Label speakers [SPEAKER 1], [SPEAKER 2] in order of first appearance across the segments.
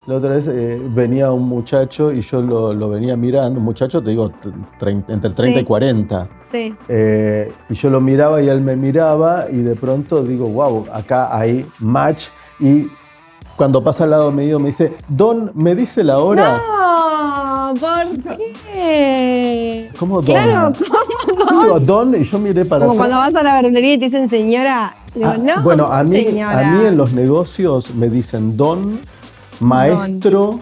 [SPEAKER 1] La otra vez venía un muchacho y yo lo venía mirando, un muchacho, te digo, entre 30 y
[SPEAKER 2] Sí,
[SPEAKER 1] 40.
[SPEAKER 2] sí.
[SPEAKER 1] Y yo lo miraba y él me miraba y de pronto digo, wow, acá hay match. Y cuando pasa al lado mío me dice, Don, ¿me dice la hora?
[SPEAKER 2] No, ¿por qué?
[SPEAKER 1] ¿Cómo
[SPEAKER 2] Claro,
[SPEAKER 1] Don?
[SPEAKER 2] ¿cómo?
[SPEAKER 1] Yo digo, Don, y yo miré para
[SPEAKER 2] Como cuando
[SPEAKER 1] atrás.
[SPEAKER 2] vas a la verdulería y te dicen señora. Digo, no,
[SPEAKER 1] Bueno, a mí
[SPEAKER 2] señora.
[SPEAKER 1] en los negocios me dicen Don,
[SPEAKER 2] Don.
[SPEAKER 1] maestro.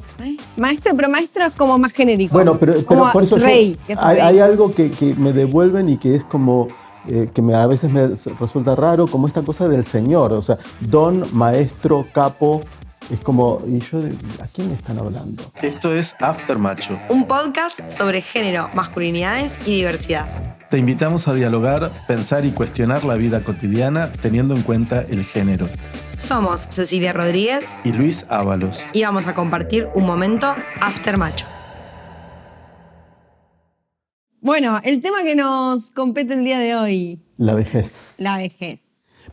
[SPEAKER 2] Maestro, pero maestro es como más genérico.
[SPEAKER 1] Bueno, pero
[SPEAKER 2] Como
[SPEAKER 1] por eso
[SPEAKER 2] rey,
[SPEAKER 1] yo,
[SPEAKER 2] que es
[SPEAKER 1] hay
[SPEAKER 2] rey.
[SPEAKER 1] algo que me devuelven y que es como, a veces me resulta raro, como esta cosa del señor, o sea, don, maestro, capo, es como, y yo, ¿a quién le están hablando? Esto es After Macho.
[SPEAKER 2] Un podcast sobre género, masculinidades y diversidad.
[SPEAKER 1] Te invitamos a dialogar, pensar y cuestionar la vida cotidiana teniendo en cuenta el género.
[SPEAKER 2] Somos Cecilia Rodríguez
[SPEAKER 1] Y Luis Ábalos.
[SPEAKER 2] y vamos a compartir un momento after macho. Bueno, el tema que nos compete el día de hoy,
[SPEAKER 1] La vejez.
[SPEAKER 2] la vejez.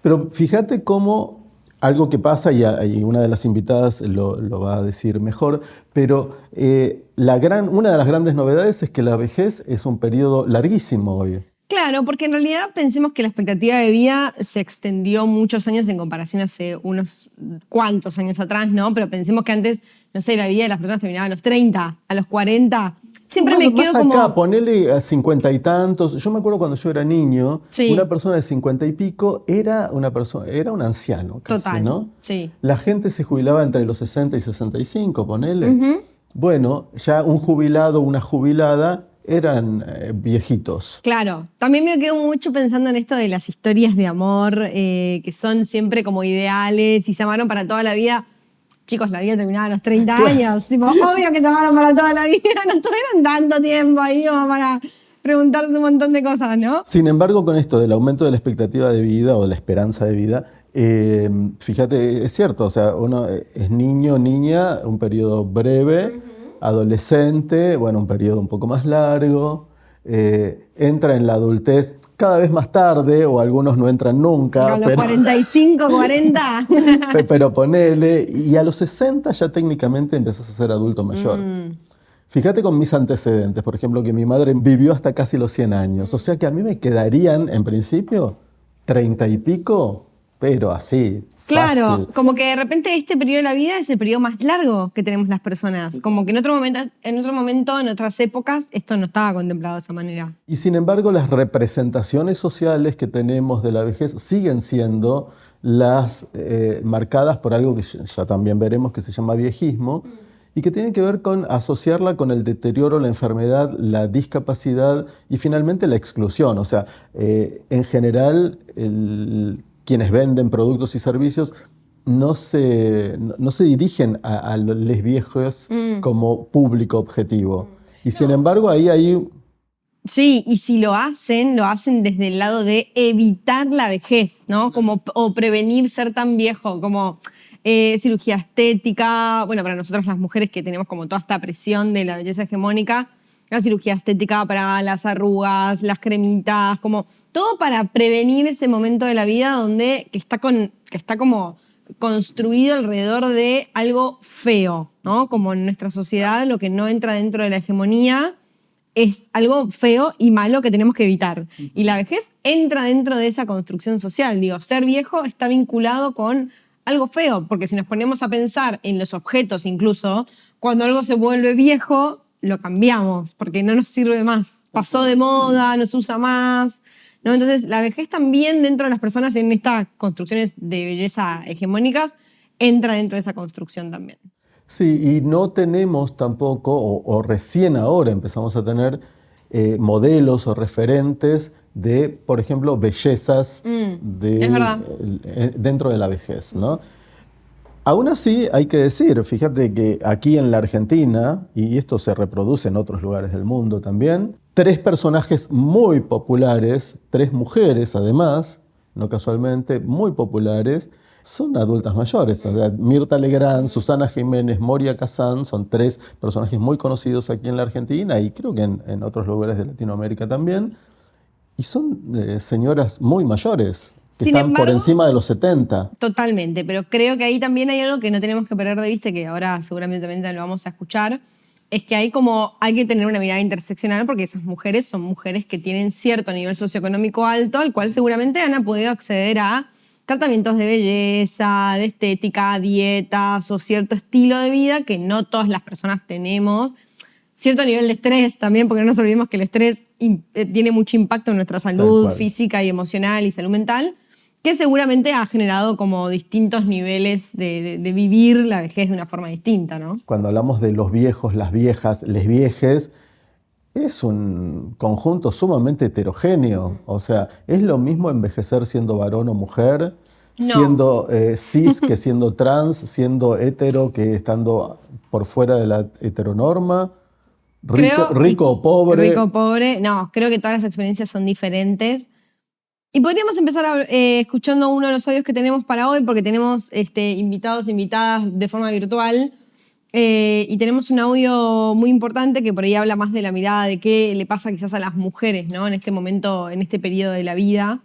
[SPEAKER 1] Pero fíjate cómo algo que pasa, y una de las invitadas lo va a decir mejor, pero una de las grandes novedades es que la vejez es un periodo larguísimo hoy.
[SPEAKER 2] Claro, porque en realidad pensemos que la expectativa de vida se extendió muchos años en comparación a hace unos cuantos años atrás, ¿no? Pero pensemos que antes, no sé, la vida de las personas terminaba a los 30, a los 40. Siempre me quedo
[SPEAKER 1] Más
[SPEAKER 2] como...
[SPEAKER 1] acá, ponele a 50 y tantos. Yo me acuerdo cuando yo era niño,
[SPEAKER 2] Sí.
[SPEAKER 1] una persona de 50 y pico era un anciano casi,
[SPEAKER 2] Total,
[SPEAKER 1] ¿no?
[SPEAKER 2] sí.
[SPEAKER 1] La gente se jubilaba entre los 60 y 65, ponele. Bueno, ya un jubilado, una jubilada eran viejitos.
[SPEAKER 2] Claro, también me quedo mucho pensando en esto de las historias de amor que son siempre como ideales y se amaron para toda la vida. Chicos, la vida terminaba a los 30 años. Tipo, obvio que se amaron para toda la vida. No tuvieron tanto tiempo ahí como para preguntarse un montón de cosas, ¿no?
[SPEAKER 1] Sin embargo, con esto del aumento de la expectativa de vida o de la esperanza de vida, fíjate, es cierto, o sea, uno es niño, niña, un periodo breve, adolescente, bueno, un periodo un poco más largo, entra en la adultez cada vez más tarde, o algunos no entran nunca.
[SPEAKER 2] A los 45, 40.
[SPEAKER 1] Pero ponele, y a los 60 ya técnicamente empezás a ser adulto mayor. Fíjate con mis antecedentes, por ejemplo, que mi madre vivió hasta casi los 100 años, o sea que a mí me quedarían, en principio, 30 y pico, pero así,
[SPEAKER 2] Claro,
[SPEAKER 1] fácil.
[SPEAKER 2] como que de repente este periodo de la vida es el periodo más largo que tenemos las personas. Como que en otro momento, en otras épocas, esto no estaba contemplado de esa manera.
[SPEAKER 1] Y sin embargo, las representaciones sociales que tenemos de la vejez siguen siendo las marcadas por algo que ya también veremos que se llama viejismo y que tiene que ver con asociarla con el deterioro, la enfermedad, la discapacidad y finalmente la exclusión. O sea, en general, quienes venden productos y servicios no se dirigen a los viejos como público objetivo. Y sin embargo, ahí hay...
[SPEAKER 2] Sí, y si lo hacen desde el lado de evitar la vejez, ¿no? Como, o prevenir ser tan viejo, como cirugía estética. Bueno, para nosotras las mujeres que tenemos como toda esta presión de la belleza hegemónica, la cirugía estética para las arrugas, las cremitas, como todo para prevenir ese momento de la vida que está como construido alrededor de algo feo, ¿no? Como en nuestra sociedad lo que no entra dentro de la hegemonía es algo feo y malo que tenemos que evitar. Y la vejez entra dentro de esa construcción social. Digo, ser viejo está vinculado con algo feo, porque si nos ponemos a pensar en los objetos incluso, cuando algo se vuelve viejo, lo cambiamos, porque no nos sirve más. Pasó de moda, no se usa más, ¿no? Entonces, la vejez también dentro de las personas en estas construcciones de belleza hegemónicas entra dentro de esa construcción también.
[SPEAKER 1] Sí, y no tenemos tampoco, o recién ahora empezamos a tener modelos o referentes de, por ejemplo, bellezas
[SPEAKER 2] es verdad.
[SPEAKER 1] dentro de la vejez, ¿no? Aún así, hay que decir, fíjate que aquí en la Argentina, y esto se reproduce en otros lugares del mundo también, 3 personajes muy populares, 3 mujeres además, no casualmente, muy populares, son adultas mayores. O sea, Mirta Legrand, Susana Jiménez, Moria Kazan son 3 personajes muy conocidos aquí en la Argentina y creo que en otros lugares de Latinoamérica también. Y son señoras muy mayores. que
[SPEAKER 2] Sin
[SPEAKER 1] están por
[SPEAKER 2] embargo,
[SPEAKER 1] encima de los 70.
[SPEAKER 2] totalmente, pero creo que ahí también hay algo que no tenemos que perder de vista, que ahora seguramente también lo vamos a escuchar, es que hay que tener una mirada interseccional porque esas mujeres son mujeres que tienen cierto nivel socioeconómico alto, al cual seguramente han podido acceder a tratamientos de belleza, de estética, dietas o cierto estilo de vida que no todas las personas tenemos. Cierto nivel de estrés también, porque no nos olvidemos que el estrés tiene mucho impacto en nuestra
[SPEAKER 1] Tal
[SPEAKER 2] salud
[SPEAKER 1] cual.
[SPEAKER 2] física y emocional y salud mental, que seguramente ha generado como distintos niveles de vivir la vejez de una forma distinta, ¿no?
[SPEAKER 1] Cuando hablamos de los viejos, las viejas, les viejes, es un conjunto sumamente heterogéneo. O sea, es lo mismo envejecer siendo varón o mujer,
[SPEAKER 2] No.
[SPEAKER 1] siendo cis que siendo trans, siendo hetero que estando por fuera de la heteronorma, rico o pobre.
[SPEAKER 2] Rico o pobre. No, creo que todas las experiencias son diferentes. Y podríamos empezar escuchando uno de los audios que tenemos para hoy, porque tenemos invitados e invitadas de forma virtual. Y tenemos un audio muy importante que por ahí habla más de la mirada de qué le pasa quizás a las mujeres, ¿no? En este momento, en este periodo de la vida.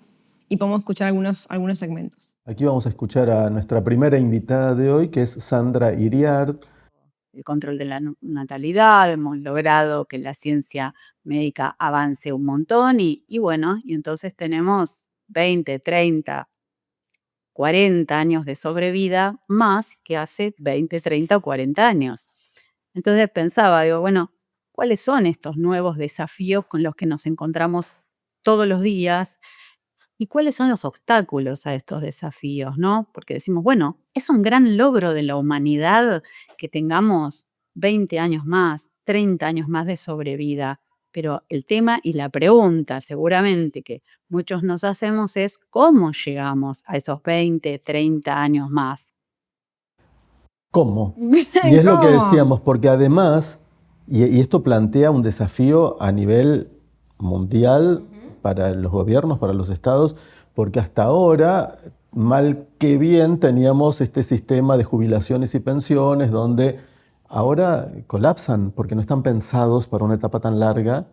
[SPEAKER 2] Y podemos escuchar algunos segmentos.
[SPEAKER 1] Aquí vamos a escuchar a nuestra primera invitada de hoy, que es Sandra Iriart.
[SPEAKER 3] El control de la natalidad, hemos logrado que la ciencia médica avance un montón y entonces tenemos 20, 30, 40 años de sobrevida más que hace 20, 30 o 40 años. Entonces pensaba, bueno, ¿cuáles son estos nuevos desafíos con los que nos encontramos todos los días? ¿Y cuáles son los obstáculos a estos desafíos, no? Porque decimos, bueno, es un gran logro de la humanidad que tengamos 20 años más, 30 años más de sobrevida. Pero el tema y la pregunta seguramente que muchos nos hacemos es ¿cómo llegamos a esos 20, 30 años más?
[SPEAKER 1] ¿Cómo? Y es lo que decíamos, porque además, y esto plantea un desafío a nivel mundial para los gobiernos, para los estados, porque hasta ahora, mal que bien, teníamos este sistema de jubilaciones y pensiones donde ahora colapsan porque no están pensados para una etapa tan larga,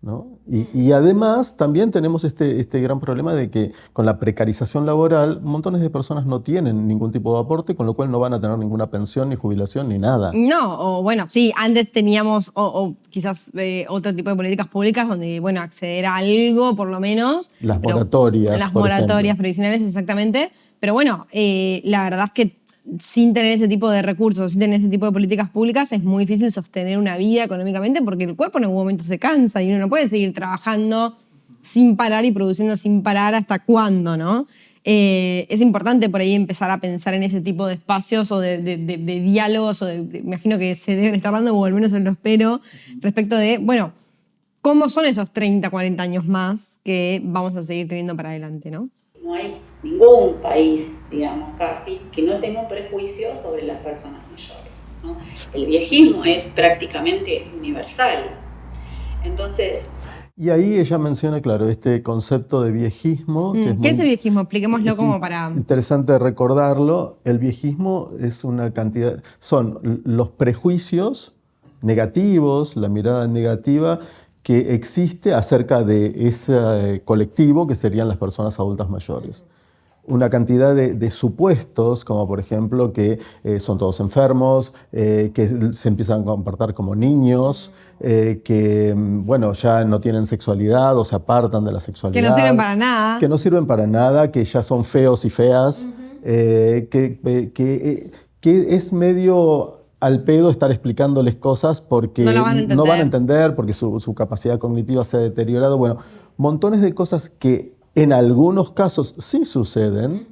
[SPEAKER 1] ¿no? Y además también tenemos este gran problema de que con la precarización laboral montones de personas no tienen ningún tipo de aporte, con lo cual no van a tener ninguna pensión, ni jubilación, ni nada.
[SPEAKER 2] No, o bueno, sí, antes teníamos o quizás otro tipo de políticas públicas donde, bueno, acceder a algo por lo menos.
[SPEAKER 1] Las moratorias,
[SPEAKER 2] Las
[SPEAKER 1] por
[SPEAKER 2] moratorias
[SPEAKER 1] ejemplo.
[SPEAKER 2] previsionales, exactamente. Pero bueno, la verdad es que sin tener ese tipo de recursos, sin tener ese tipo de políticas públicas, es muy difícil sostener una vida económicamente porque el cuerpo en algún momento se cansa y uno no puede seguir trabajando sin parar y produciendo sin parar hasta cuándo, ¿no? Es importante por ahí empezar a pensar en ese tipo de espacios o de diálogos, imagino que se deben estar dando, o al menos lo espero, respecto de, bueno, ¿cómo son esos 30, 40 años más que vamos a seguir teniendo para adelante, ¿no?
[SPEAKER 4] No hay ningún país, digamos, casi, que no tenga un prejuicio sobre las personas mayores, ¿no? El viejismo es prácticamente universal. Entonces...
[SPEAKER 1] Y ahí ella menciona, claro, este concepto de viejismo.
[SPEAKER 2] ¿Qué es el viejismo? Expliquémoslo como para...
[SPEAKER 1] Interesante recordarlo. El viejismo es una cantidad... Son los prejuicios negativos, la mirada negativa que existe acerca de ese colectivo que serían las personas adultas mayores. Una cantidad de supuestos, como por ejemplo que son todos enfermos, que se empiezan a comportar como niños, que bueno, ya no tienen sexualidad o se apartan de la sexualidad.
[SPEAKER 2] Que no sirven para nada.
[SPEAKER 1] Que no sirven para nada, que ya son feos y feas, que es medio al pedo estar explicándoles cosas porque
[SPEAKER 2] no van a
[SPEAKER 1] entender, porque su capacidad cognitiva se ha deteriorado. Bueno, montones de cosas que en algunos casos sí suceden,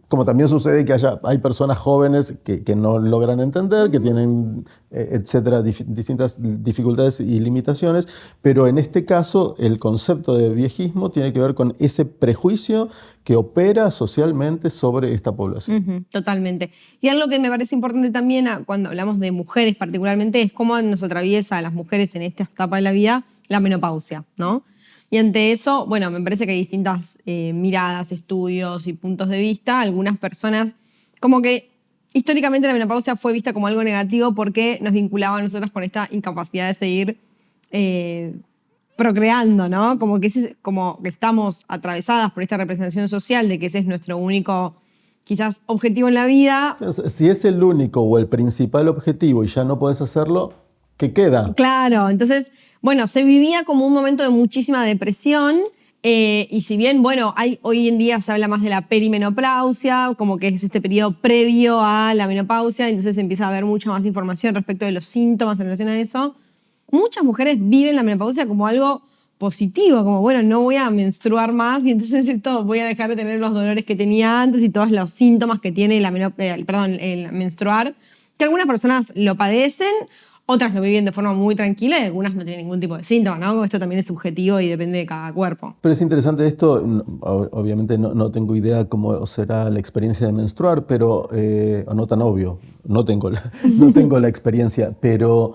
[SPEAKER 1] como también sucede que hay personas jóvenes que no logran entender, que tienen, etcétera, distintas dificultades y limitaciones, pero en este caso el concepto de viejismo tiene que ver con ese prejuicio que opera socialmente sobre esta población.
[SPEAKER 2] Totalmente. Y algo que me parece importante también cuando hablamos de mujeres particularmente es cómo nos atraviesa a las mujeres en esta etapa de la vida la menopausia, ¿no? Y ante eso, bueno, me parece que hay distintas miradas, estudios y puntos de vista. Algunas personas, como que históricamente la menopausia fue vista como algo negativo porque nos vinculaba a nosotras con esta incapacidad de seguir procreando, ¿no? Como que estamos atravesadas por esta representación social de que ese es nuestro único, quizás, objetivo en la vida.
[SPEAKER 1] Si es el único o el principal objetivo y ya no podés hacerlo, ¿qué queda?
[SPEAKER 2] Claro, entonces, bueno, se vivía como un momento de muchísima depresión. Y si bien, bueno, hoy en día se habla más de la perimenopausia, como que es este periodo previo a la menopausia, entonces empieza a haber mucha más información respecto de los síntomas en relación a eso. Muchas mujeres viven la menopausia como algo positivo, como, bueno, no voy a menstruar más y entonces voy a dejar de tener los dolores que tenía antes y todos los síntomas que tiene el menstruar, que algunas personas lo padecen, otras lo viven de forma muy tranquila y algunas no tienen ningún tipo de síntoma, ¿no? Esto también es subjetivo y depende de cada cuerpo.
[SPEAKER 1] Pero es interesante esto, obviamente no tengo idea cómo será la experiencia de menstruar, pero, o no tan obvio, no tengo la experiencia, pero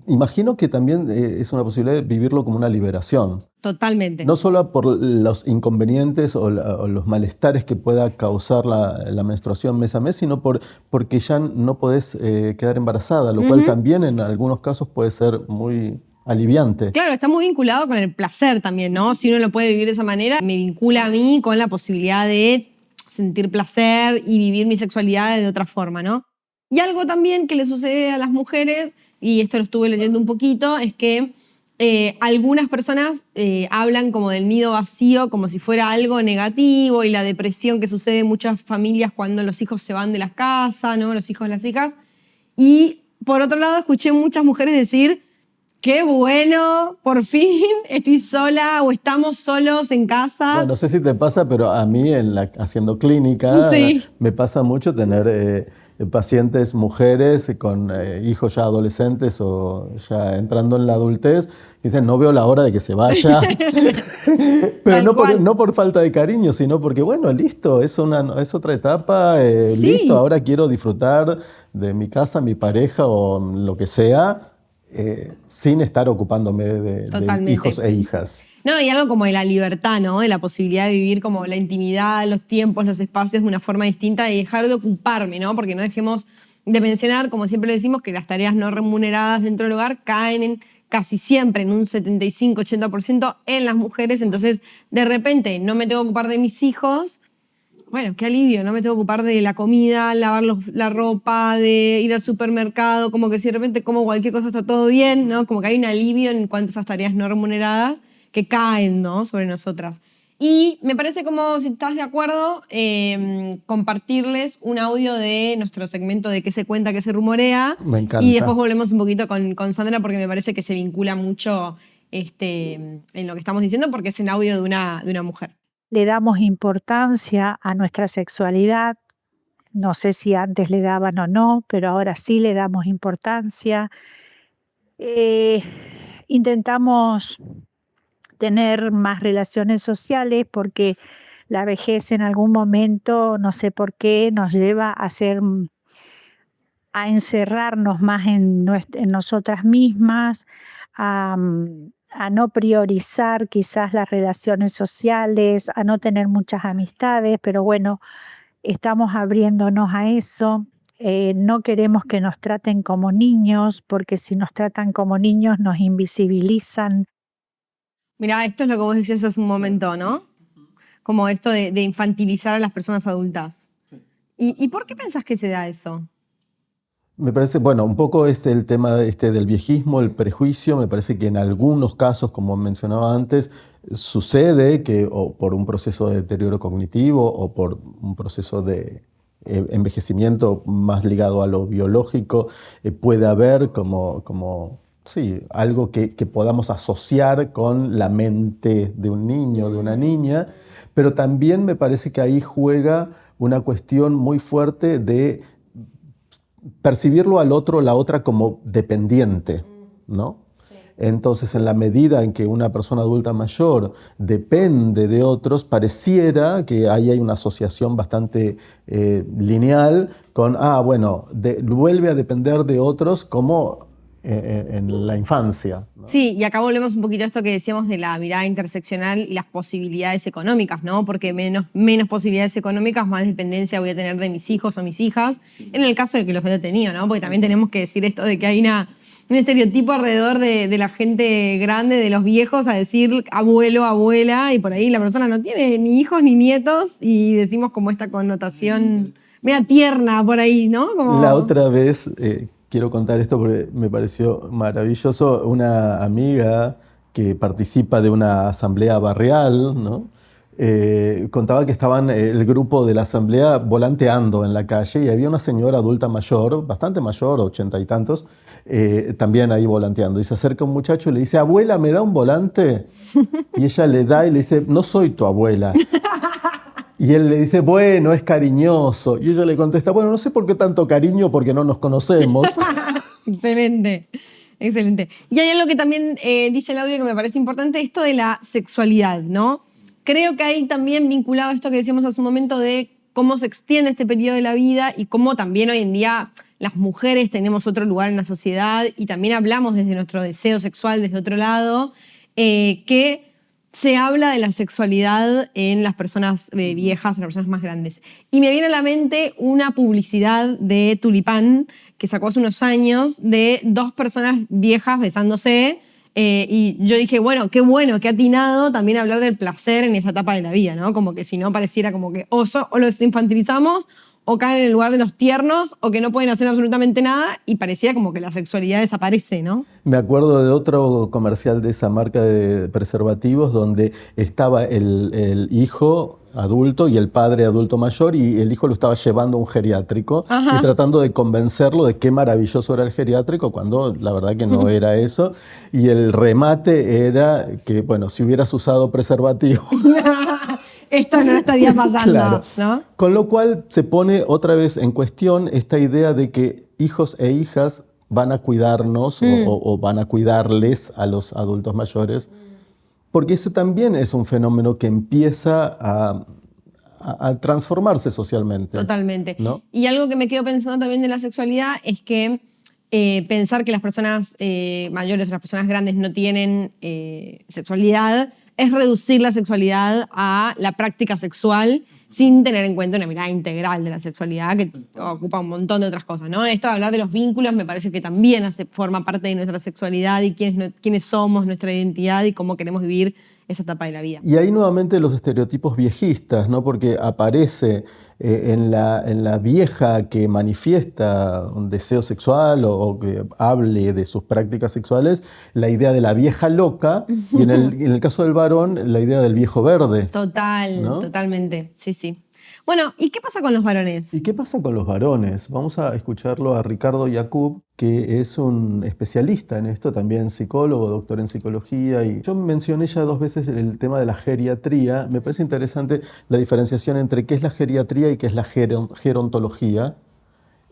[SPEAKER 1] imagino que también es una posibilidad de vivirlo como una liberación.
[SPEAKER 2] Totalmente.
[SPEAKER 1] No solo por los inconvenientes o los malestares que pueda causar la menstruación mes a mes, sino porque ya no podés quedar embarazada, lo cual también en algunos casos puede ser muy aliviante.
[SPEAKER 2] Claro, está muy vinculado con el placer también, ¿no? Si uno lo puede vivir de esa manera, me vincula a mí con la posibilidad de sentir placer y vivir mi sexualidad de otra forma, ¿no? Y algo también que le sucede a las mujeres, y esto lo estuve leyendo un poquito, es que algunas personas hablan como del nido vacío como si fuera algo negativo y la depresión que sucede en muchas familias cuando los hijos se van de la casa, ¿no? Los hijos, las hijas. Y por otro lado escuché muchas mujeres decir, qué bueno, por fin estoy sola o estamos solos en casa.
[SPEAKER 1] Bueno, no sé si te pasa, pero a mí haciendo clínica
[SPEAKER 2] sí,
[SPEAKER 1] me pasa mucho tener pacientes mujeres con hijos ya adolescentes o ya entrando en la adultez que dicen no veo la hora de que se vaya. Pero no por falta de cariño, sino porque bueno, listo, es otra etapa,
[SPEAKER 2] sí.
[SPEAKER 1] listo, ahora quiero disfrutar de mi casa, mi pareja o lo que sea, sin estar ocupándome de hijos e hijas.
[SPEAKER 2] No, y algo como de la libertad, ¿no? De la posibilidad de vivir como la intimidad, los tiempos, los espacios de una forma distinta y dejar de ocuparme, ¿no? Porque no dejemos de mencionar, como siempre lo decimos, que las tareas no remuneradas dentro del hogar caen casi siempre en un 75-80% en las mujeres. Entonces, de repente, no me tengo que ocupar de mis hijos. Bueno, qué alivio, no me tengo que ocupar de la comida, lavar la ropa, de ir al supermercado, como que si de repente como cualquier cosa está todo bien, ¿no? Como que hay un alivio en cuanto a esas tareas no remuneradas que caen, ¿no? Sobre nosotras. Y me parece como, si estás de acuerdo, compartirles un audio de nuestro segmento de qué se cuenta, qué se rumorea.
[SPEAKER 1] Me encanta.
[SPEAKER 2] Y después volvemos un poquito con Sandra porque me parece que se vincula mucho en lo que estamos diciendo porque es un audio de una mujer.
[SPEAKER 5] Le damos importancia a nuestra sexualidad. No sé si antes le daban o no, pero ahora sí le damos importancia. Intentamos tener más relaciones sociales porque la vejez en algún momento, no sé por qué, nos lleva a encerrarnos más en nosotras mismas, a no priorizar quizás las relaciones sociales, a no tener muchas amistades, pero bueno, estamos abriéndonos a eso. No queremos que nos traten como niños, porque si nos tratan como niños nos invisibilizan.
[SPEAKER 2] Mirá, esto es lo que vos decías hace un momento, ¿no? Como esto de infantilizar a las personas adultas. ¿Y por qué pensás que se da eso?
[SPEAKER 1] Me parece, bueno, un poco es el tema del viejismo, el prejuicio. Me parece que en algunos casos, como mencionaba antes, sucede que o por un proceso de deterioro cognitivo o por un proceso de envejecimiento más ligado a lo biológico, puede haber sí, algo que podamos asociar con la mente de un niño, de una niña, pero también me parece que ahí juega una cuestión muy fuerte de percibirlo al otro, la otra como dependiente, ¿no? Sí. Entonces, en la medida en que una persona adulta mayor depende de otros, pareciera que ahí hay una asociación bastante lineal con, bueno, vuelve a depender de otros como en la infancia, ¿no?
[SPEAKER 2] Sí, y acá volvemos un poquito a esto que decíamos de la mirada interseccional y las posibilidades económicas, ¿no? Porque menos posibilidades económicas, más dependencia voy a tener de mis hijos o mis hijas, en el caso de que los haya tenido, ¿no? Porque también tenemos que decir esto de que hay una un estereotipo alrededor de la gente grande, de los viejos, a decir abuelo, abuela, y por ahí la persona no tiene ni hijos ni nietos, y decimos como esta connotación media tierna por ahí, ¿no? Como...
[SPEAKER 1] La otra vez, quiero contar esto porque me pareció maravilloso, una amiga que participa de una asamblea barrial, ¿no? Contaba que estaban el grupo de la asamblea volanteando en la calle y había una señora adulta mayor, bastante mayor, 80 y tantos, también ahí volanteando. Y se acerca un muchacho y le dice, abuela, ¿me da un volante? Y ella le da y le dice, no soy tu abuela. Y él le dice, bueno, es cariñoso. Y ella le contesta, bueno, no sé por qué tanto cariño, porque no nos conocemos.
[SPEAKER 2] Excelente, excelente. Y hay algo que también dice el audio que me parece importante, esto de la sexualidad, ¿no? Creo que hay también vinculado a esto que decíamos hace un momento de cómo se extiende este periodo de la vida y cómo también hoy en día las mujeres tenemos otro lugar en la sociedad y también hablamos desde nuestro deseo sexual desde otro lado, que se habla de la sexualidad en las personas viejas, en las personas más grandes. Y me viene a la mente una publicidad de Tulipán que sacó hace unos años de dos personas viejas besándose. Y yo dije, bueno, qué atinado también hablar del placer en esa etapa de la vida, ¿no? Como que si no pareciera como que o los infantilizamos o caen en el lugar de los tiernos o que no pueden hacer absolutamente nada y pareciera como que la sexualidad desaparece, ¿no?
[SPEAKER 1] Me acuerdo de otro comercial de esa marca de preservativos donde estaba el hijo adulto y el padre adulto mayor y el hijo lo estaba llevando a un geriátrico y tratando de convencerlo de qué maravilloso era el geriátrico cuando la verdad que no era eso. Y el remate era que, bueno, si hubieras usado preservativo...
[SPEAKER 2] Esto no estaría pasando,
[SPEAKER 1] claro.
[SPEAKER 2] ¿no?
[SPEAKER 1] Con lo cual se pone otra vez en cuestión esta idea de que hijos e hijas van a cuidarnos o van a cuidarles a los adultos mayores, porque eso también es un fenómeno que empieza a transformarse socialmente.
[SPEAKER 2] Totalmente.
[SPEAKER 1] ¿No?
[SPEAKER 2] Y algo que me quedo pensando también de la sexualidad es que pensar que las personas mayores o las personas grandes no tienen sexualidad es reducir la sexualidad a la práctica sexual sin tener en cuenta una mirada integral de la sexualidad que ocupa un montón de otras cosas, ¿no? Esto de hablar de los vínculos me parece que también forma parte de nuestra sexualidad y quiénes somos, nuestra identidad y cómo queremos vivir esa etapa de la vida.
[SPEAKER 1] Y ahí nuevamente los estereotipos viejistas, ¿no? Porque aparece en la vieja que manifiesta un deseo sexual o que hable de sus prácticas sexuales, la idea de la vieja loca y en el caso del varón, la idea del viejo verde.
[SPEAKER 2] Total,
[SPEAKER 1] ¿no?
[SPEAKER 2] Totalmente, sí. Bueno, ¿y qué pasa con los varones?
[SPEAKER 1] ¿Y qué pasa con los varones? Vamos a escucharlo a Ricardo Yacoub, que es un especialista en esto, también psicólogo, doctor en psicología. Y yo mencioné ya 2 veces el tema de la geriatría. Me parece interesante la diferenciación entre qué es la geriatría y qué es la gerontología.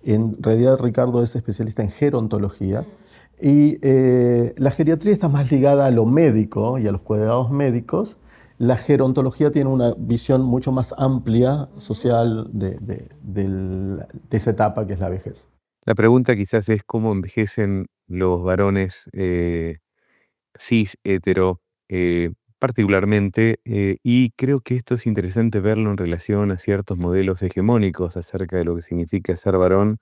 [SPEAKER 1] En realidad Ricardo es especialista en gerontología. Y la geriatría está más ligada a lo médico y a los cuidados médicos. La gerontología tiene una visión mucho más amplia social de esa etapa que es la vejez.
[SPEAKER 6] La pregunta quizás es cómo envejecen los varones cis, hetero, particularmente, y creo que esto es interesante verlo en relación a ciertos modelos hegemónicos acerca de lo que significa ser varón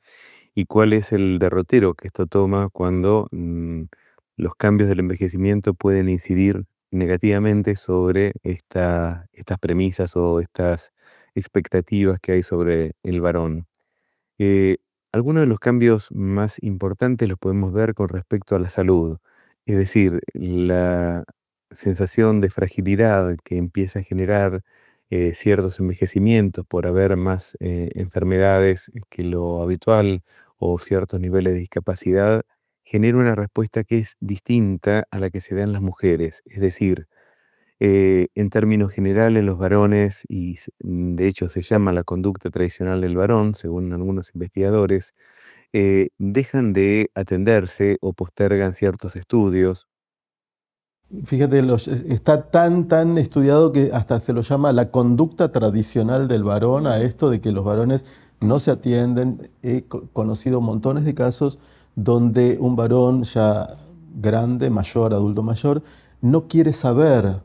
[SPEAKER 6] y cuál es el derrotero que esto toma cuando los cambios del envejecimiento pueden incidir negativamente sobre estas premisas o estas expectativas que hay sobre el varón. Algunos de los cambios más importantes los podemos ver con respecto a la salud, es decir, la sensación de fragilidad que empieza a generar ciertos envejecimientos por haber más enfermedades que lo habitual o ciertos niveles de discapacidad, genera una respuesta que es distinta a la que se da en las mujeres. Es decir, en términos generales, los varones, y de hecho se llama la conducta tradicional del varón, según algunos investigadores, dejan de atenderse o postergan ciertos estudios.
[SPEAKER 1] Fíjate, está tan estudiado que hasta se lo llama la conducta tradicional del varón a esto de que los varones no se atienden. He conocido montones de casos donde un varón ya grande, mayor, adulto mayor, no quiere saber,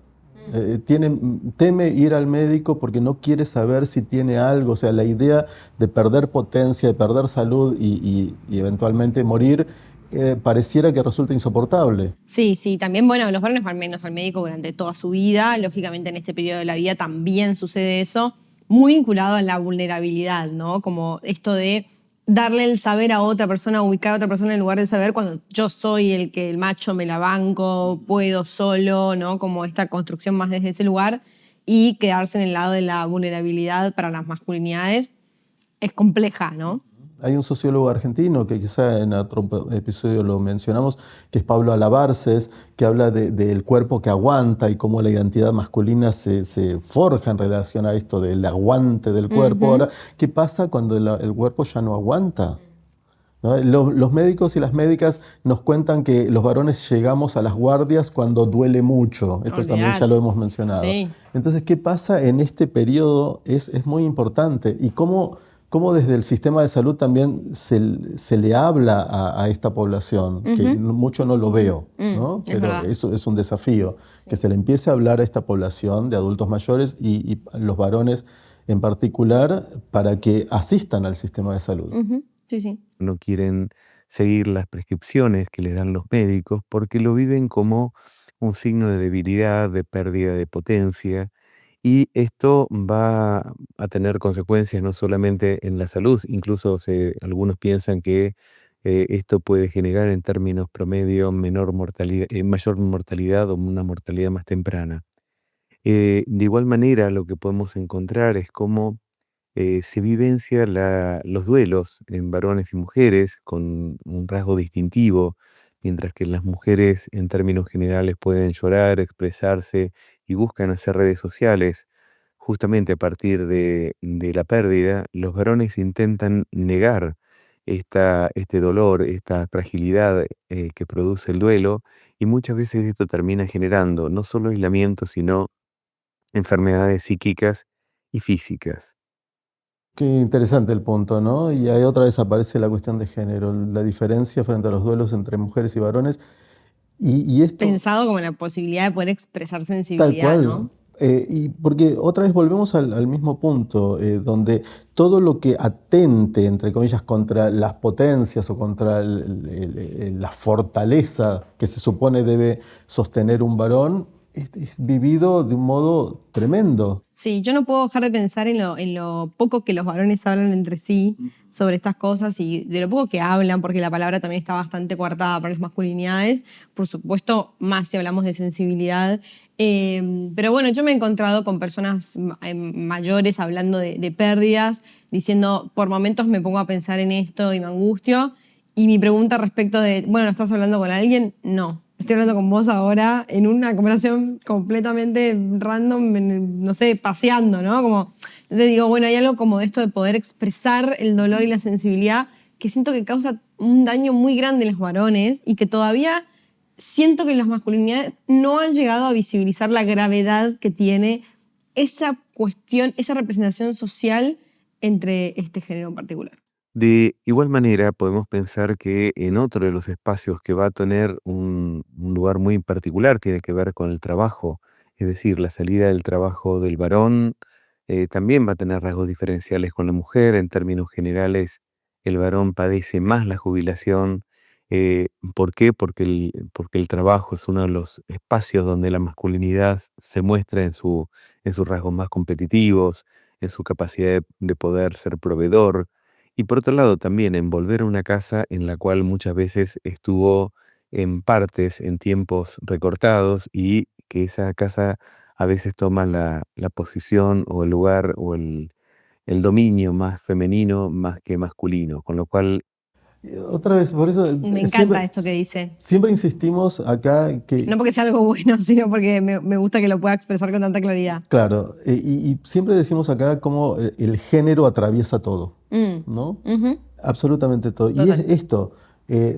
[SPEAKER 1] teme ir al médico porque no quiere saber si tiene algo. O sea, la idea de perder potencia, de perder salud y eventualmente morir pareciera que resulta insoportable.
[SPEAKER 2] Sí, sí, también, bueno, los varones van menos al médico durante toda su vida, lógicamente en este periodo de la vida también sucede eso, muy vinculado a la vulnerabilidad, ¿no? Como esto de darle el saber a otra persona, ubicar a otra persona en lugar de saber cuando yo soy el macho, me la banco, puedo solo, ¿no? Como esta construcción más desde ese lugar y quedarse en el lado de la vulnerabilidad para las masculinidades es compleja, ¿no?
[SPEAKER 1] Hay un sociólogo argentino que quizá en otro episodio lo mencionamos, que es Pablo Alabarces, que habla del cuerpo que aguanta y cómo la identidad masculina se forja en relación a esto del aguante del cuerpo. Ahora, ¿qué pasa cuando el cuerpo ya no aguanta? ¿No? Los médicos y las médicas nos cuentan que los varones llegamos a las guardias cuando duele mucho. Esto también ya lo hemos mencionado. Sí. Entonces, ¿qué pasa en este periodo? Es muy importante. Y cómo desde el sistema de salud también se le habla a esta población, que mucho no lo veo, ¿no? Pero eso es un desafío, que se le empiece a hablar a esta población de adultos mayores y los varones en particular para que asistan al sistema de salud.
[SPEAKER 2] Sí, sí.
[SPEAKER 6] No quieren seguir las prescripciones que les dan los médicos porque lo viven como un signo de debilidad, de pérdida de potencia. Y esto va a tener consecuencias no solamente en la salud, incluso algunos piensan que esto puede generar en términos promedio mayor mortalidad o una mortalidad más temprana. De igual manera, lo que podemos encontrar es cómo se vivencia los duelos en varones y mujeres con un rasgo distintivo, mientras que las mujeres en términos generales pueden llorar, expresarse y buscan hacer redes sociales. Justamente a partir de la pérdida, los varones intentan negar este dolor, esta fragilidad que produce el duelo, y muchas veces esto termina generando no solo aislamiento, sino enfermedades psíquicas y físicas.
[SPEAKER 1] Qué interesante el punto, ¿no? Y ahí otra vez aparece la cuestión de género, la diferencia frente a los duelos entre mujeres y varones. Y esto,
[SPEAKER 2] pensado como la posibilidad de poder expresar
[SPEAKER 1] tal
[SPEAKER 2] sensibilidad,
[SPEAKER 1] cual.
[SPEAKER 2] ¿no?
[SPEAKER 1] Y porque otra vez volvemos al mismo punto, donde todo lo que atente, entre comillas, contra las potencias o contra la fortaleza que se supone debe sostener un varón, es vivido de un modo tremendo.
[SPEAKER 2] Sí, yo no puedo dejar de pensar en lo poco que los varones hablan entre sí sobre estas cosas y de lo poco que hablan, porque la palabra también está bastante coartada para las masculinidades, por supuesto, más si hablamos de sensibilidad. Pero bueno, yo me he encontrado con personas mayores hablando de pérdidas, diciendo, por momentos me pongo a pensar en esto y me angustio. Y mi pregunta respecto de, bueno, ¿estás hablando con alguien? No. Estoy hablando con vos ahora en una conversación completamente random, no sé, paseando, ¿no? Entonces digo, bueno, hay algo como esto de poder expresar el dolor y la sensibilidad que siento que causa un daño muy grande en los varones y que todavía siento que las masculinidades no han llegado a visibilizar la gravedad que tiene esa cuestión, esa representación social entre este género en particular.
[SPEAKER 6] De igual manera, podemos pensar que en otro de los espacios que va a tener un lugar muy particular tiene que ver con el trabajo, es decir, la salida del trabajo del varón también va a tener rasgos diferenciales con la mujer. En términos generales, el varón padece más la jubilación. ¿Por qué? Porque el trabajo es uno de los espacios donde la masculinidad se muestra en sus rasgos más competitivos, en su capacidad de poder ser proveedor. Y por otro lado, también en volver a una casa en la cual muchas veces estuvo en partes, en tiempos recortados, y que esa casa a veces toma la posición o el lugar o el dominio más femenino más que masculino, con lo cual
[SPEAKER 1] Otra vez, por eso
[SPEAKER 2] Me encanta esto que dice.
[SPEAKER 1] siempre insistimos acá que,
[SPEAKER 2] No porque sea algo bueno, sino porque me gusta que lo pueda expresar con tanta claridad.
[SPEAKER 1] claro, y siempre decimos acá cómo el género atraviesa todo, ¿no? Absolutamente todo. Y
[SPEAKER 2] Total.
[SPEAKER 1] es esto,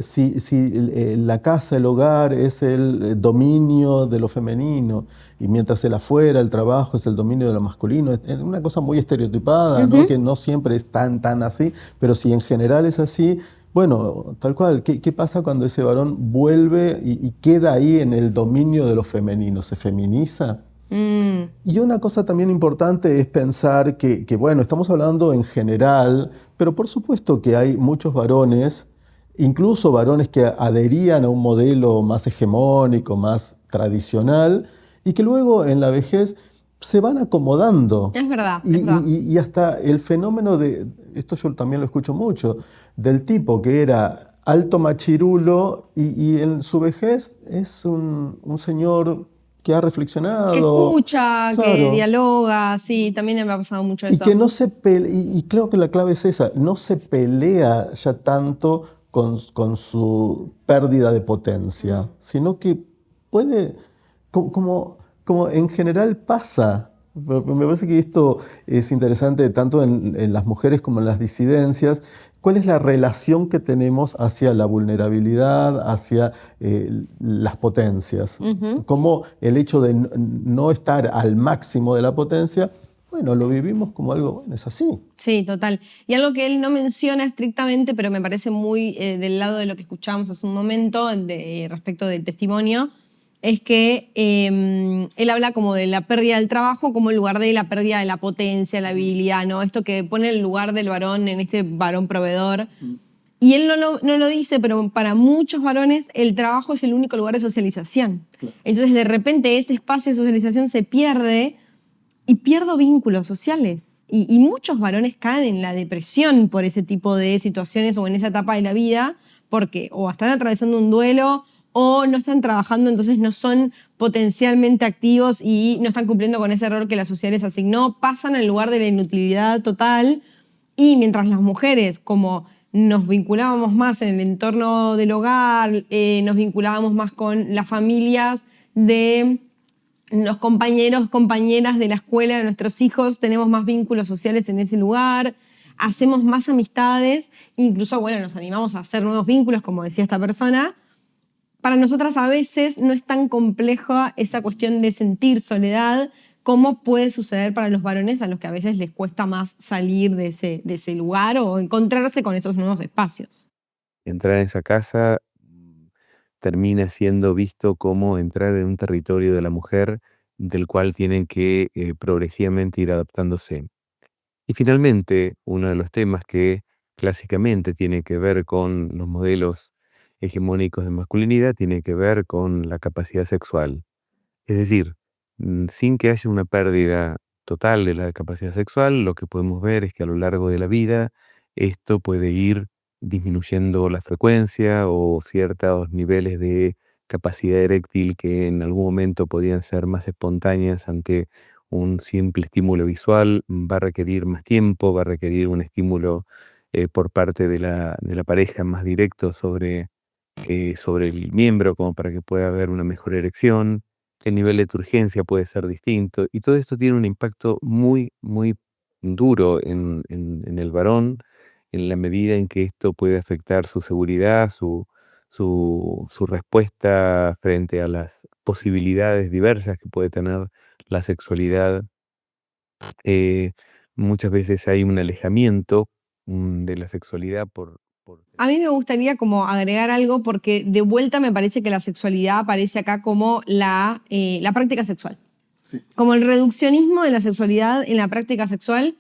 [SPEAKER 1] si la casa, el hogar es el dominio de lo femenino y mientras el afuera, el trabajo es el dominio de lo masculino, es una cosa muy estereotipada, ¿no? Que no siempre es tan así, pero si en general es así, bueno, tal cual, ¿qué pasa cuando ese varón vuelve y queda ahí en el dominio de lo femenino? ¿Se feminiza? Y una cosa también importante es pensar que, bueno, estamos hablando en general, pero por supuesto que hay muchos varones incluso varones que adherían a un modelo más hegemónico, más tradicional, y que luego en la vejez se van acomodando.
[SPEAKER 2] Es verdad,
[SPEAKER 1] Y,
[SPEAKER 2] es verdad.
[SPEAKER 1] y hasta el fenómeno de, esto yo también lo escucho mucho, del tipo que era alto machirulo y en su vejez es un señor que ha
[SPEAKER 2] Que
[SPEAKER 1] reflexionado,
[SPEAKER 2] escucha, que
[SPEAKER 1] claro,
[SPEAKER 2] dialoga, sí, también me ha pasado mucho
[SPEAKER 1] y
[SPEAKER 2] eso.
[SPEAKER 1] que no se pelea, y creo que la clave es esa, no se pelea ya tanto con su pérdida de potencia, sino que puede, como en general pasa. Me parece que esto es interesante tanto en las mujeres como en las disidencias. ¿Cuál es la relación que tenemos hacia la vulnerabilidad, hacia las potencias?
[SPEAKER 2] Ujú.
[SPEAKER 1] Cómo el hecho de no estar al máximo de la potencia, bueno, lo vivimos como algo, bueno, es así.
[SPEAKER 2] Sí, total. Y algo que él no menciona estrictamente, pero me parece muy del lado de lo que escuchábamos hace un momento respecto del testimonio, es que él habla como de la pérdida del trabajo como en lugar de la pérdida de la potencia, la habilidad, ¿no? Esto que pone el lugar del varón en este varón proveedor. Y él no lo dice, pero para muchos varones el trabajo es el único lugar de socialización. Entonces, de repente, ese espacio de socialización se pierde y pierdo vínculos sociales. Y muchos varones caen en la depresión por ese tipo de situaciones o en esa etapa de la vida, porque o están atravesando un duelo o no están trabajando, entonces no son potencialmente activos y no están cumpliendo con ese rol que la sociedad les asignó, pasan al lugar de la inutilidad total. Y mientras las mujeres, como nos vinculábamos más en el entorno del hogar, nos vinculábamos más con las familias de los compañeros, compañeras de la escuela de nuestros hijos, tenemos más vínculos sociales en ese lugar, hacemos más amistades, incluso, bueno, nos animamos a hacer nuevos vínculos, como decía esta persona. Para nosotras a veces no es tan compleja esa cuestión de sentir soledad como puede suceder para los varones a los que a veces les cuesta más salir de ese lugar o encontrarse con esos nuevos espacios.
[SPEAKER 6] Entrar en esa casa termina siendo visto como entrar en un territorio de la mujer del cual tienen que progresivamente ir adaptándose. Y finalmente, uno de los temas que clásicamente tiene que ver con los modelos hegemónicos de masculinidad tiene que ver con la capacidad sexual. Es decir, sin que haya una pérdida total de la capacidad sexual, lo que podemos ver es que a lo largo de la vida esto puede ir disminuyendo la frecuencia o ciertos niveles de capacidad eréctil que en algún momento podían ser más espontáneas ante un simple estímulo visual, va a requerir más tiempo, va a requerir un estímulo por parte de la pareja más directo sobre el miembro, como para que pueda haber una mejor erección. El nivel de turgencia puede ser distinto y todo esto tiene un impacto muy, muy duro en el varón, en la medida en que esto puede afectar su seguridad, su respuesta frente a las posibilidades diversas que puede tener la sexualidad. Eh, Muchas veces hay un alejamiento de la sexualidad por
[SPEAKER 2] A mí me gustaría como agregar algo porque de vuelta me parece que la sexualidad aparece acá como la práctica sexual. Como el reduccionismo de la sexualidad en la práctica sexual,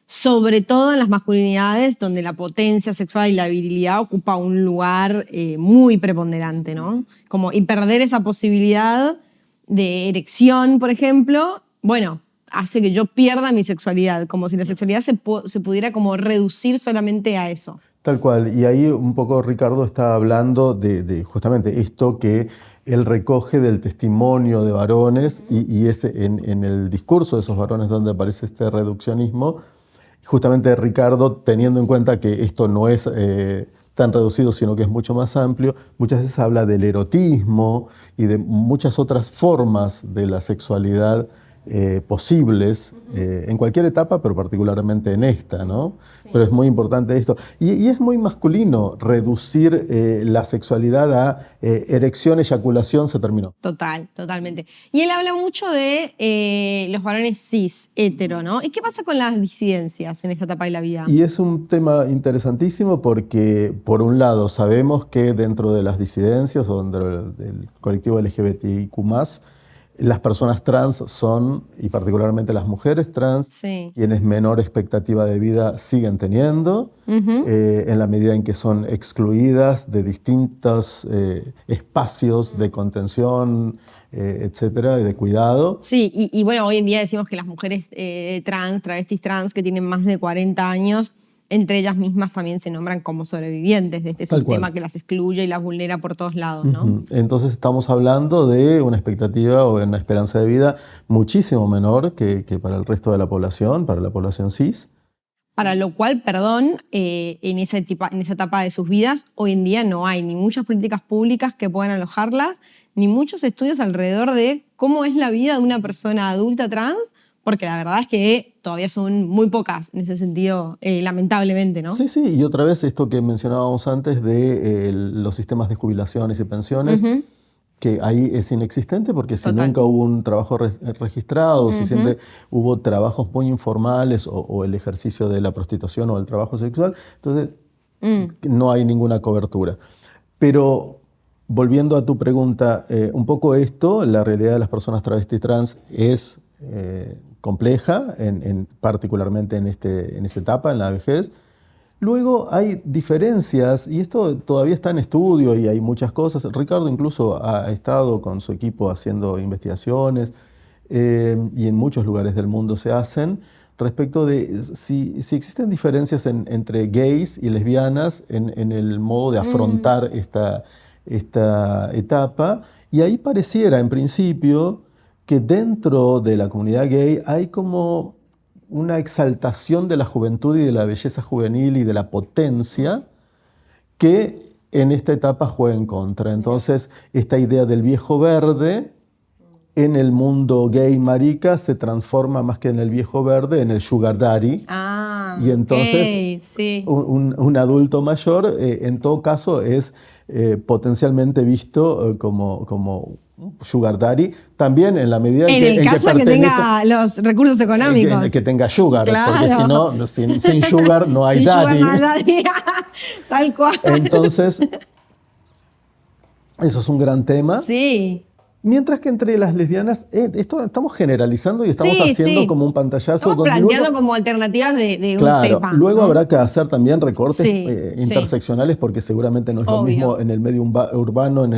[SPEAKER 2] sobre todo en las masculinidades donde la potencia sexual y la virilidad ocupa un lugar muy preponderante, ¿no? Como, y perder esa posibilidad de erección, por ejemplo, bueno, hace que yo pierda mi sexualidad, como si la sexualidad se pudiera como reducir solamente a eso.
[SPEAKER 1] Tal cual, y ahí un poco Ricardo está hablando de justamente esto que él recoge del testimonio de varones y es en el discurso de esos varones donde aparece este reduccionismo, justamente Ricardo, teniendo en cuenta que esto no es tan reducido, sino que es mucho más amplio, muchas veces habla del erotismo y de muchas otras formas de la sexualidad posibles en cualquier etapa, pero particularmente en esta, ¿no?
[SPEAKER 2] Sí.
[SPEAKER 1] Pero es muy importante esto. Y es muy masculino reducir la sexualidad a erección, eyaculación, se terminó.
[SPEAKER 2] Total, totalmente. Y él habla mucho de los varones cis, hetero, ¿no? ¿Y qué pasa con las disidencias en esta etapa de la vida?
[SPEAKER 1] Y es un tema interesantísimo porque, por un lado, sabemos que dentro de las disidencias o dentro del colectivo LGBTIQ+, Las personas trans son, y particularmente las mujeres trans,
[SPEAKER 2] Sí.
[SPEAKER 1] quienes menor expectativa de vida siguen teniendo, en la medida en que son excluidas de distintos espacios de contención, etcétera, y de cuidado.
[SPEAKER 2] Sí, y bueno, hoy en día decimos que las mujeres trans, travestis trans, que tienen más de 40 años, entre ellas mismas también se nombran como sobrevivientes de este
[SPEAKER 1] Tal
[SPEAKER 2] sistema
[SPEAKER 1] cual.
[SPEAKER 2] que las excluye y las vulnera por todos lados, ¿no?
[SPEAKER 1] Ujú. Entonces estamos hablando de una expectativa o una esperanza de vida muchísimo menor que para el resto de la población, para la población cis.
[SPEAKER 2] Para lo cual, perdón, en esa etapa de sus vidas, hoy en día no hay ni muchas políticas públicas que puedan alojarlas, ni muchos estudios alrededor de cómo es la vida de una persona adulta trans, porque la verdad es que todavía son muy pocas en ese sentido, lamentablemente, ¿no?
[SPEAKER 1] Sí, sí, y otra vez esto que mencionábamos antes de los sistemas de jubilaciones y pensiones, que ahí es inexistente porque si
[SPEAKER 2] Total.
[SPEAKER 1] nunca hubo un trabajo registrado, si siempre hubo trabajos muy informales o el ejercicio de la prostitución o el trabajo sexual, entonces no hay ninguna cobertura. Pero volviendo a tu pregunta, un poco esto, la realidad de las personas travesti trans es compleja, particularmente en esa etapa, en la vejez. Luego hay diferencias, y esto todavía está en estudio y hay muchas cosas. Ricardo incluso ha estado con su equipo haciendo investigaciones y en muchos lugares del mundo se hacen respecto de si existen diferencias entre gays y lesbianas en el modo de afrontar esta etapa. Y ahí pareciera, en principio, que dentro de la comunidad gay hay como una exaltación de la juventud y de la belleza juvenil y de la potencia que en esta etapa juega en contra. Entonces, esta idea del viejo verde en el mundo gay marica se transforma más que en el viejo verde, en el sugar daddy.
[SPEAKER 2] Ah,
[SPEAKER 1] Y entonces
[SPEAKER 2] ok, sí.
[SPEAKER 1] un adulto mayor, en todo caso, es potencialmente visto como sugar daddy, también en la medida
[SPEAKER 2] En el caso de que tenga los recursos económicos.
[SPEAKER 1] que tenga sugar,
[SPEAKER 2] Claro.
[SPEAKER 1] porque si no, sin sugar no hay
[SPEAKER 2] Sin sugar
[SPEAKER 1] daddy.
[SPEAKER 2] no hay daddy. Tal cual.
[SPEAKER 1] Entonces, eso es un gran tema.
[SPEAKER 2] Sí.
[SPEAKER 1] Mientras que entre las lesbianas, esto estamos generalizando y estamos
[SPEAKER 2] Sí,
[SPEAKER 1] haciendo
[SPEAKER 2] sí.
[SPEAKER 1] como un pantallazo.
[SPEAKER 2] Estamos
[SPEAKER 1] donde
[SPEAKER 2] planteando
[SPEAKER 1] luego,
[SPEAKER 2] como alternativas de un
[SPEAKER 1] claro,
[SPEAKER 2] tema.
[SPEAKER 1] luego
[SPEAKER 2] ¿no?
[SPEAKER 1] habrá que hacer también recortes
[SPEAKER 2] Sí,
[SPEAKER 1] interseccionales porque seguramente no es lo
[SPEAKER 2] Obvio.
[SPEAKER 1] mismo en el medio urbano, en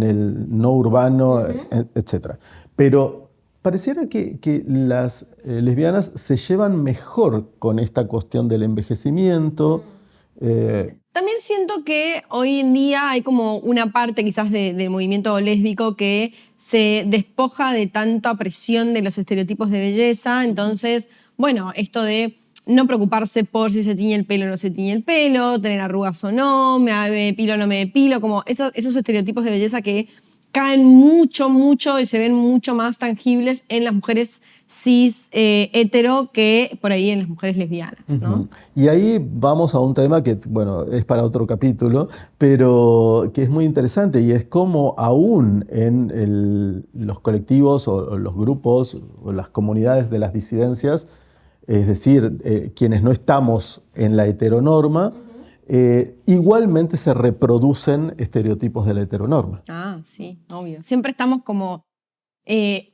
[SPEAKER 1] el no urbano, etc. Pero pareciera que las lesbianas se llevan mejor con esta cuestión del envejecimiento.
[SPEAKER 2] También siento que hoy en día hay como una parte quizás del movimiento lésbico que se despoja de tanta presión de los estereotipos de belleza. Entonces, bueno, esto de no preocuparse por si se tiñe el pelo o no se tiñe el pelo, tener arrugas o no, me depilo o no me depilo, como esos estereotipos de belleza que caen mucho y se ven mucho más tangibles en las mujeres cis hetero que por ahí en las mujeres lesbianas, ¿no?
[SPEAKER 1] Ujú. Y ahí vamos a un tema que, bueno, es para otro capítulo, pero que es muy interesante y es cómo aún en los colectivos o los grupos o las comunidades de las disidencias, es decir, quienes no estamos en la heteronorma, igualmente se reproducen estereotipos de la heteronorma.
[SPEAKER 2] Ah, sí, obvio. Siempre estamos como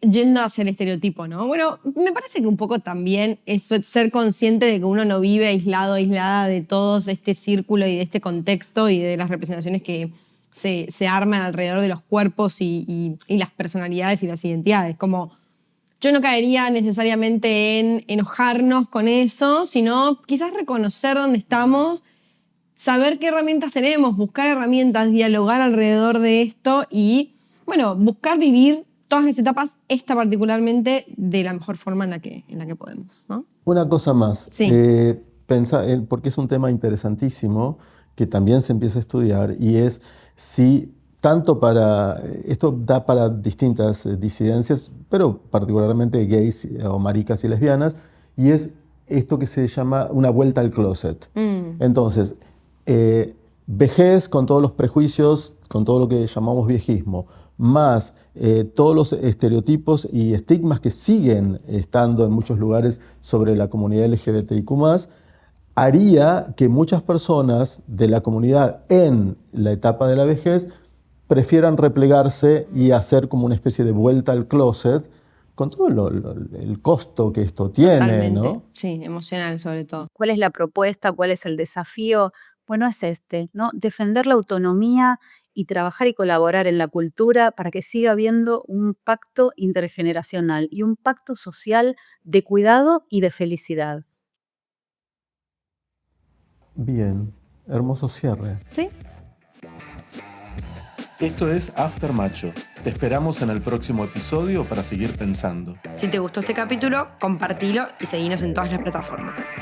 [SPEAKER 2] yendo hacia el estereotipo, ¿no? Bueno, me parece que un poco también es ser consciente de que uno no vive aislada de todo este círculo y de este contexto y de las representaciones que se arman alrededor de los cuerpos y las personalidades y las identidades. Como yo no caería necesariamente en enojarnos con eso, sino quizás reconocer dónde estamos, saber qué herramientas tenemos, buscar herramientas, dialogar alrededor de esto y, bueno, buscar vivir todas las etapas, esta particularmente, de la mejor forma en la que podemos, ¿no?
[SPEAKER 1] Una cosa más,
[SPEAKER 2] Sí.
[SPEAKER 1] porque es un tema interesantísimo que también se empieza a estudiar y es si esto da para distintas disidencias, pero particularmente gays o maricas y lesbianas, y es esto que se llama una vuelta al closet. Entonces, vejez con todos los prejuicios, con todo lo que llamamos viejismo, más todos los estereotipos y estigmas que siguen estando en muchos lugares sobre la comunidad LGBTIQ+, haría que muchas personas de la comunidad en la etapa de la vejez prefieran replegarse y hacer como una especie de vuelta al closet con todo el costo que esto tiene,
[SPEAKER 2] Totalmente.
[SPEAKER 1] ¿no?
[SPEAKER 2] Sí, emocional sobre todo.
[SPEAKER 3] ¿Cuál es la propuesta? ¿Cuál es el desafío? Bueno, es ¿no? Defender la autonomía y trabajar y colaborar en la cultura para que siga habiendo un pacto intergeneracional y un pacto social de cuidado y de felicidad.
[SPEAKER 1] Bien, hermoso cierre.
[SPEAKER 2] ¿Sí?
[SPEAKER 1] Esto es After Macho. Te esperamos en el próximo episodio para seguir pensando.
[SPEAKER 2] Si te gustó este capítulo, compartilo y seguinos en todas las plataformas.